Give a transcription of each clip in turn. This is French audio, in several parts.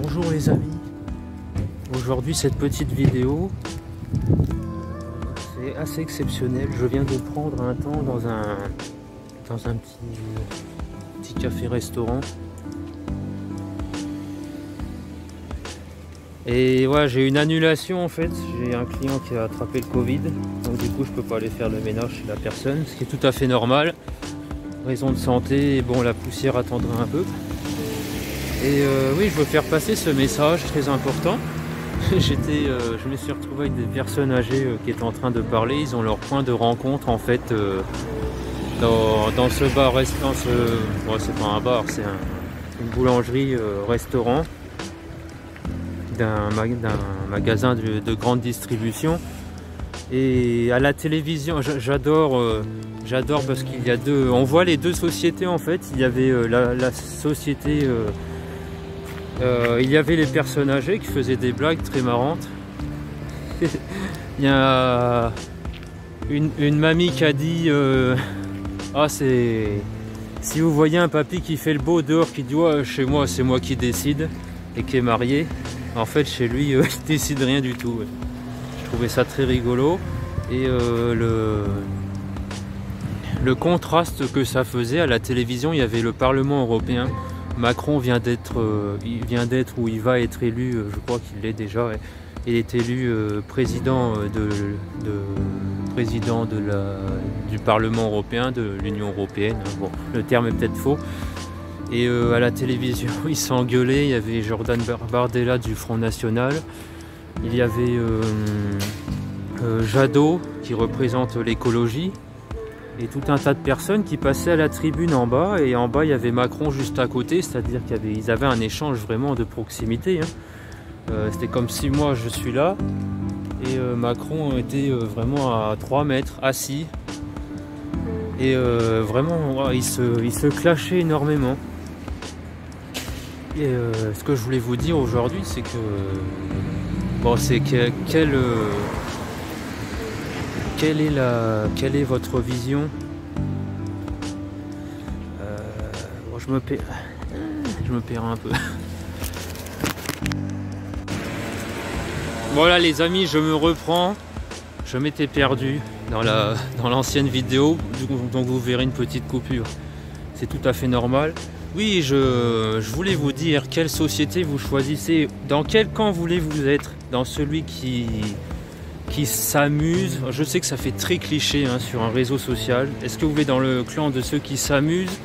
Bonjour les amis, aujourd'hui cette petite vidéo c'est assez exceptionnel. Je viens de prendre un temps dans un petit café-restaurant et ouais, j'ai une annulation en fait. J'ai un client qui a attrapé le Covid, donc du coup je peux pas aller faire le ménage chez la personne, ce qui est tout à fait normal, raison de santé. Et bon, la poussière attendra un peu. Et oui, je veux faire passer ce message très important. Je me suis retrouvé avec des personnes âgées qui étaient en train de parler. Ils ont leur point de rencontre en fait dans ce bar restaurant. Bon, c'est pas un bar, c'est une boulangerie restaurant d'un magasin de grande distribution. Et à la télévision, j'adore parce qu'il y a on voit les deux sociétés en fait. Il y avait la société. Il y avait les personnes âgées qui faisaient des blagues très marrantes. Il y a une mamie qui a dit ah, si vous voyez un papy qui fait le beau dehors, qui dit ouais, chez moi c'est moi qui décide, et qui est marié, en fait chez lui il décide rien du tout. Je trouvais ça très rigolo. Et le contraste que ça faisait à la télévision, il y avait le Parlement européen. Macron vient d'être, ou il va être élu, je crois qu'il l'est déjà. Il est élu président du Parlement européen, de l'Union européenne. Bon, le terme est peut-être faux. Et à la télévision, il s'engueulait. Il y avait Jordan Bardella du Front National. Il y avait Jadot qui représente l'écologie. Et tout un tas de personnes qui passaient à la tribune en bas, et en bas il y avait Macron juste à côté, c'est-à-dire qu'ils avaient un échange vraiment de proximité. C'était comme si moi je suis là et Macron était vraiment à 3 mètres assis, et vraiment il se clashait énormément. Et ce que je voulais vous dire aujourd'hui, c'est que bon, c'est quelle est votre vision? Bon, je me perds un peu. Voilà les amis, je me reprends. Je m'étais perdu dans l'ancienne vidéo, donc vous verrez une petite coupure. C'est tout à fait normal. Oui, je voulais vous dire quelle société vous choisissez, dans quel camp voulez-vous être, dans celui qui s'amuse. Je sais que ça fait très cliché sur un réseau social. Est-ce que vous voulez dans le clan de ceux qui s'amusent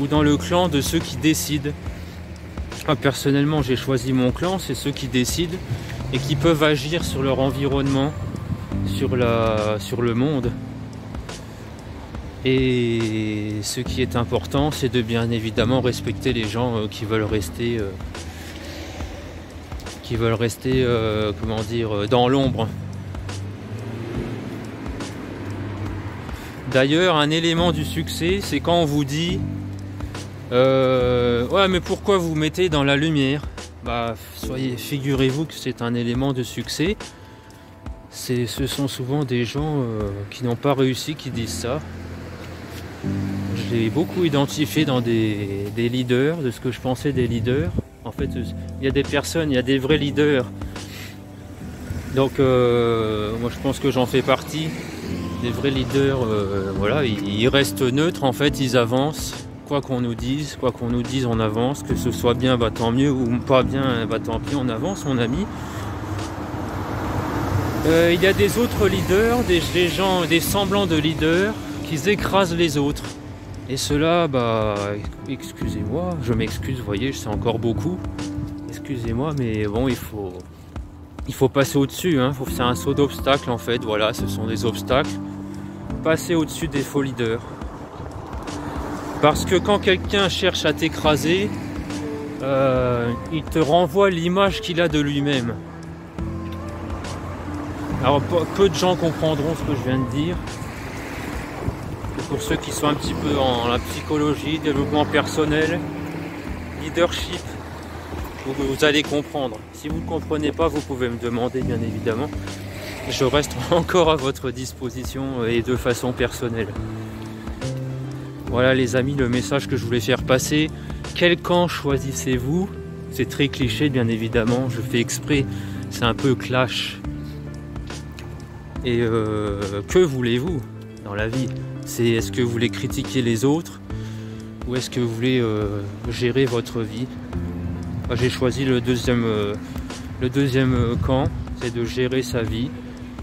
ou dans le clan de ceux qui décident? Personnellement, j'ai choisi mon clan, c'est ceux qui décident et qui peuvent agir sur leur environnement, sur le monde. Et ce qui est important, c'est de bien évidemment respecter les gens qui veulent rester comment dire, dans l'ombre. D'ailleurs, un élément du succès, c'est quand on vous dit ouais, mais pourquoi vous mettez dans la lumière? Bah, figurez-vous que c'est un élément de succès. Ce sont souvent des gens qui n'ont pas réussi qui disent ça. Je l'ai beaucoup identifié dans des leaders, de ce que je pensais des leaders. En fait, il y a des personnes, il y a des vrais leaders. Donc, moi je pense que j'en fais partie. Des vrais leaders, voilà, ils restent neutres, en fait, ils avancent, quoi qu'on nous dise, on avance, que ce soit bien, bah tant mieux, ou pas bien, bah tant pis, on avance, mon ami. Il y a des autres leaders, des gens, des semblants de leaders, qui écrasent les autres. Et cela, bah, excusez-moi, je m'excuse, vous voyez, c'est encore beaucoup. Excusez-moi, mais bon, il faut passer au-dessus, c'est un saut d'obstacles en fait, voilà, ce sont des obstacles. Passer au-dessus des faux leaders. Parce que quand quelqu'un cherche à t'écraser, il te renvoie l'image qu'il a de lui-même. Alors peu de gens comprendront ce que je viens de dire. pour ceux qui sont un petit peu en la psychologie, développement personnel, leadership, vous allez comprendre. Si vous ne comprenez pas, vous pouvez me demander, bien évidemment. Je reste encore à votre disposition et de façon personnelle. Voilà les amis, le message que je voulais faire passer. Quel camp choisissez-vous? C'est très cliché, bien évidemment, je fais exprès, c'est un peu clash. Et que voulez-vous dans la vie? Est-ce que vous voulez critiquer les autres ou est-ce que vous voulez gérer votre vie? Moi, j'ai choisi le deuxième camp, c'est de gérer sa vie.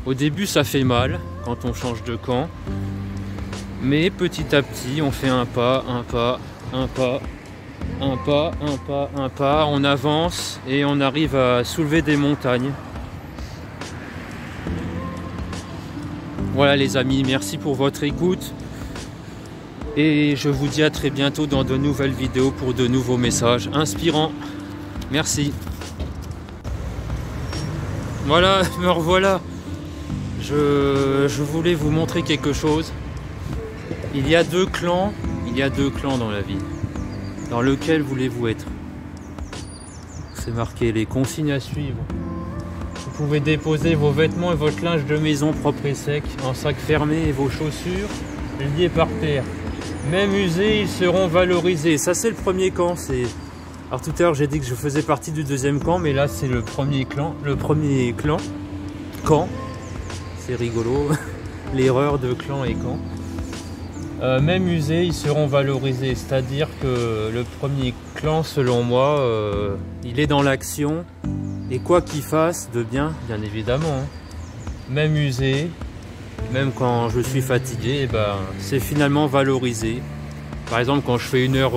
Au début ça fait mal quand on change de camp, mais petit à petit on fait un pas, on avance et on arrive à soulever des montagnes. Voilà les amis, merci pour votre écoute et je vous dis à très bientôt dans de nouvelles vidéos pour de nouveaux messages inspirants. Merci. Voilà, me revoilà. Je voulais vous montrer quelque chose. Il y a deux clans dans la vie. Dans lequel voulez-vous être? C'est marqué les consignes à suivre. Vous pouvez déposer vos vêtements et votre linge de maison propre et sec en sac fermé et vos chaussures liées par terre. Même usés, ils seront valorisés. Ça c'est le premier camp. Alors tout à l'heure j'ai dit que je faisais partie du deuxième camp, mais là c'est le premier clan. Camp. C'est rigolo, l'erreur de clan et camp. Même usés, ils seront valorisés, c'est-à-dire que le premier clan, selon moi, il est dans l'action, et quoi qu'il fasse de bien, bien évidemment. Même usé, même quand je suis fatigué, eh ben, c'est finalement valorisé. Par exemple, quand je fais une heure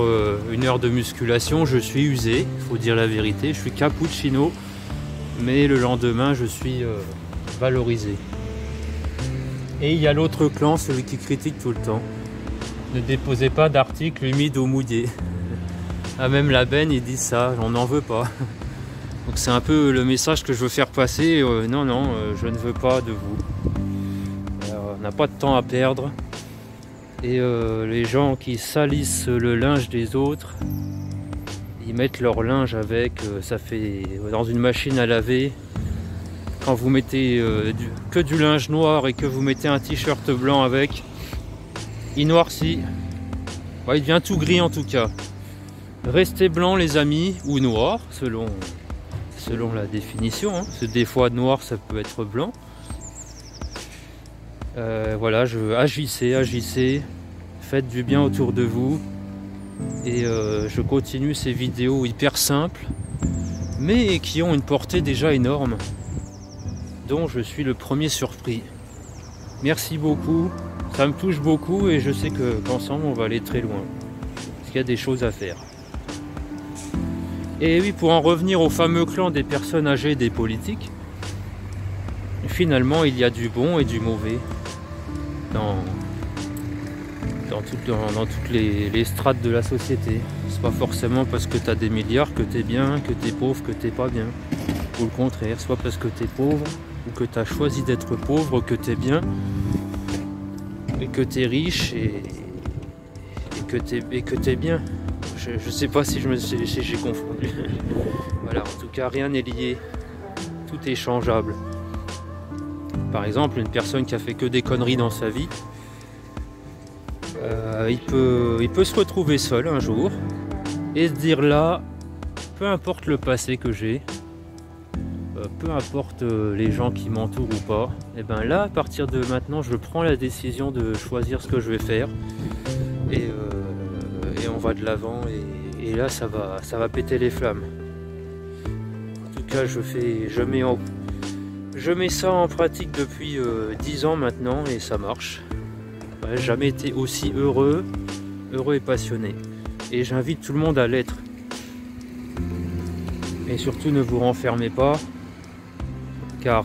de musculation, je suis usé, il faut dire la vérité, je suis cappuccino, mais le lendemain, je suis valorisé. Et il y a l'autre clan, celui qui critique tout le temps. Ne déposez pas d'articles humides ou mouillés. Ah, même la benne, ils disent ça, on n'en veut pas. Donc c'est un peu le message que je veux faire passer. Non, je ne veux pas de vous. On n'a pas de temps à perdre. Et les gens qui salissent le linge des autres, ils mettent leur linge avec, ça fait dans une machine à laver. Quand vous mettez que du linge noir et que vous mettez un t-shirt blanc avec, il noircit. Ouais, il devient tout gris en tout cas. Restez blanc les amis, ou noir, selon la définition. Parce que des fois noir ça peut être blanc. Voilà, agissez, faites du bien autour de vous. Et je continue ces vidéos hyper simples, mais qui ont une portée déjà énorme, dont je suis le premier surpris. Merci beaucoup, ça me touche beaucoup et je sais qu'ensemble on va aller très loin, parce qu'il y a des choses à faire. Et oui, pour en revenir au fameux clan des personnes âgées et des politiques, finalement il y a du bon et du mauvais dans toutes les strates de la société. C'est pas forcément parce que tu as des milliards que tu es bien, que tu es pauvre, que tu pas bien. Ou le contraire, c'est pas parce que tu es pauvre ou que tu as choisi d'être pauvre que tu es bien, et que tu es riche et que tu es bien. Je sais pas si j'ai confondu. Voilà, en tout cas rien n'est lié, tout est changeable. Par exemple, une personne qui a fait que des conneries dans sa vie, il peut se retrouver seul un jour et se dire là, peu importe le passé que j'ai, peu importe les gens qui m'entourent ou pas, et ben là, à partir de maintenant, je prends la décision de choisir ce que je vais faire et on va de l'avant et là ça va péter les flammes. En tout cas, je mets ça en pratique depuis 10 ans maintenant et ça marche. Ouais, jamais été aussi heureux et passionné. Et j'invite tout le monde à l'être. Et surtout ne vous renfermez pas, car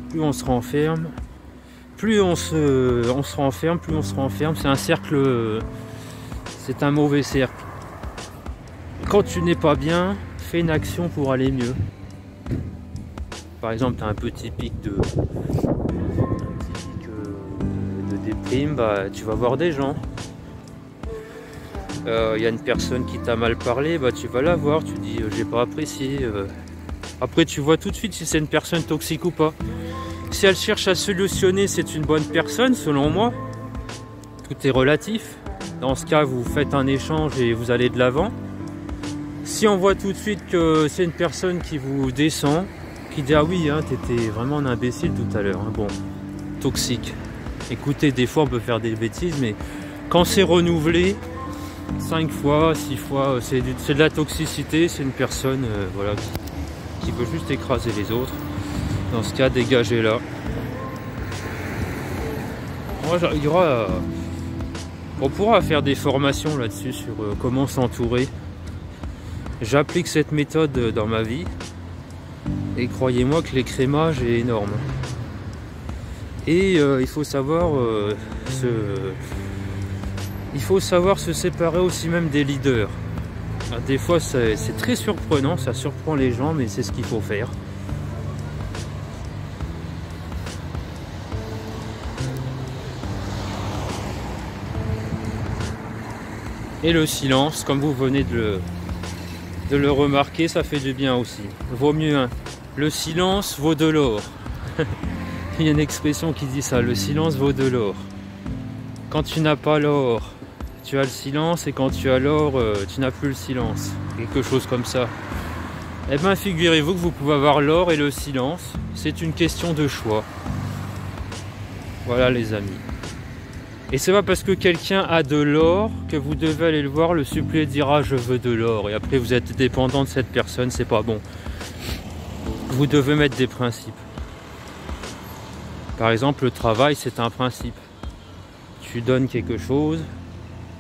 plus on se renferme, plus on se renferme, c'est un cercle, c'est un mauvais cercle. Quand tu n'es pas bien, fais une action pour aller mieux. Par exemple, tu as un petit pic de t'exprimes, bah, tu vas voir des gens. Y a une personne qui t'a mal parlé, bah, tu vas la voir, tu dis j'ai pas apprécié. Après tu vois tout de suite si c'est une personne toxique ou pas. Si elle cherche à solutionner, c'est une bonne personne selon moi. Tout est relatif. Dans ce cas, vous faites un échange et vous allez de l'avant. Si on voit tout de suite que c'est une personne qui vous descend, qui dit ah oui, hein, t'étais vraiment un imbécile tout à l'heure, hein. Bon, toxique. Écoutez, des fois on peut faire des bêtises, mais quand c'est renouvelé 5 fois, 6 fois, c'est de la toxicité, c'est une personne voilà, qui veut juste écraser les autres. Dans ce cas, dégagez-la. On pourra faire des formations là-dessus sur comment s'entourer. J'applique cette méthode dans ma vie et croyez-moi que l'écrémage est énorme. Et il faut savoir se séparer aussi même des leaders. Des fois c'est très surprenant, ça surprend les gens, mais c'est ce qu'il faut faire. Et le silence, comme vous venez de le remarquer, ça fait du bien aussi. Vaut mieux, hein. Le silence vaut de l'or. Il y a une expression qui dit ça, le silence vaut de l'or. Quand tu n'as pas l'or, tu as le silence, et quand tu as l'or, tu n'as plus le silence. Quelque chose comme ça. Eh bien, figurez-vous que vous pouvez avoir l'or et le silence. C'est une question de choix. Voilà les amis. Et c'est pas parce que quelqu'un a de l'or que vous devez aller le voir, le supplier, dire ah je veux de l'or, et après vous êtes dépendant de cette personne, c'est pas bon. Vous devez mettre des principes. Par exemple, le travail, c'est un principe. Tu donnes quelque chose,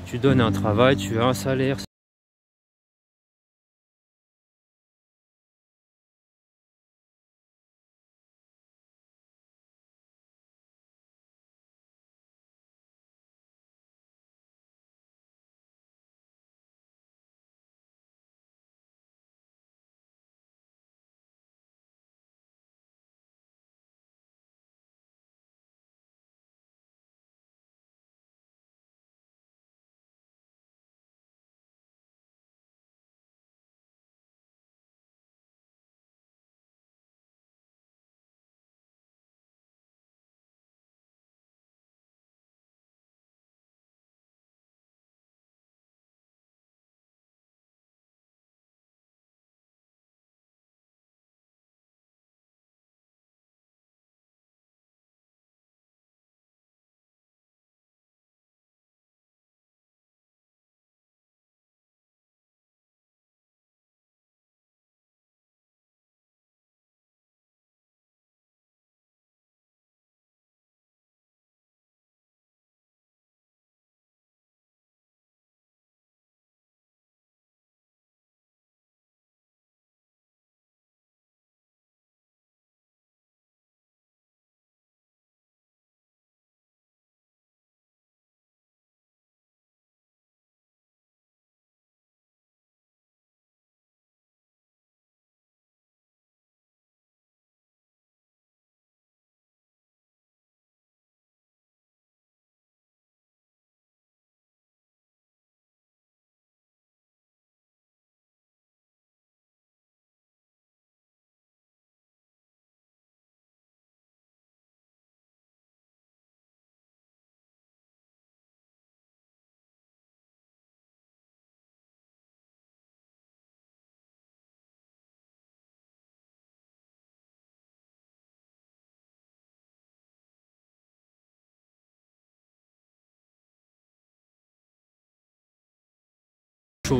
tu donnes un travail, tu as un salaire.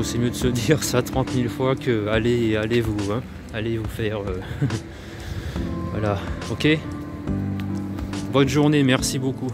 C'est mieux de se dire ça 30 000 fois que allez vous, hein, allez vous faire voilà, ok, bonne journée, merci beaucoup.